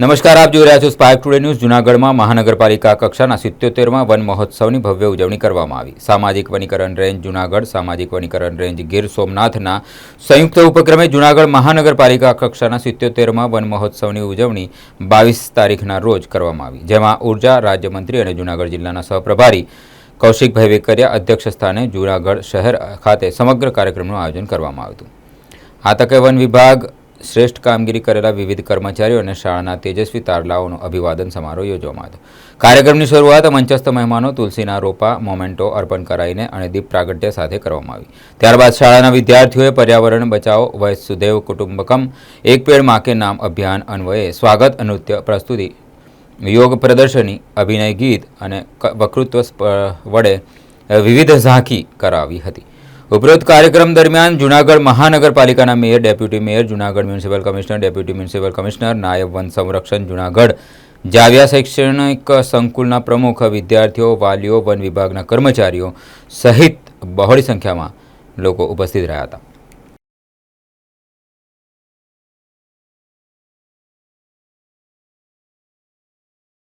નમસ્કાર, આપ જોઈ રહ્યા છો સ્પાર્ક ટુડે ન્યૂઝ। જૂનાગઢમાં મહાનગરપાલિકા કક્ષાના 77મા વન મહોત્સવની ભવ્ય ઉજવણી કરવામાં આવી। સામાજિક વનીકરણ રેન્જ જૂનાગઢ, સામાજિક વનીકરણ રેન્જ ગીર સોમનાથના સંયુક્ત ઉપક્રમે જૂનાગઢ મહાનગરપાલિકા કક્ષાના 77મા વન મહોત્સવની ઉજવણી 22 તારીખના રોજ કરવામાં આવી, જેમાં ઉર્જા રાજ્યમંત્રી અને જૂનાગઢ જિલ્લાના સહપ્રભારી કૌશિકભાઈ વેકરિયા અધ્યક્ષ સ્થાને જૂનાગઢ શહેર ખાતે સમગ્ર કાર્યક્રમનું આયોજન કરવામાં આવ્યું હતું। આ તકે વન વિભાગ શ્રેષ્ઠ કામગીરી કરેલા વિવિધ કર્મચારીઓ અને શાળાના તેજસ્વી તારલાઓનો અભિવાદન સમારોહ યોજવામાં આવ્યો। કાર્યક્રમની શરૂઆત મંચસ્થ મહેમાનો તુલસીના રોપા મોમેન્ટો અર્પણ કરાઈને અને દીપ પ્રાગટ્ય સાથે કરવામાં આવી। ત્યારબાદ શાળાના વિદ્યાર્થીઓએ પર્યાવરણ બચાવો વસુધૈવ કુટુંબકમ એક પેડ માં કે નામ અભિયાન અન્વયે સ્વાગત નૃત્ય પ્રસ્તુતિ, યોગ પ્રદર્શની, અભિનય ગીત અને વક્તૃત્વ વડે વિવિધ ઝાંખી કરાવી હતી। ઉપરોક્ત કાર્યક્રમ દરમિયાન જૂનાગઢ મહાનગરપાલિકાના mayor, deputy mayor, Junagadh municipal commissioner, deputy municipal commissioner, નાયબ વન સંરક્ષણ જૂનાગઢ, જાવિયા શૈક્ષણિક સંકુલના પ્રમુખ, વિદ્યાર્થીઓ, વાલીઓ, વન વિભાગના કર્મચારીઓ સહિત બહોળી સંખ્યામાં લોકો ઉપસ્થિત રહ્યા હતા।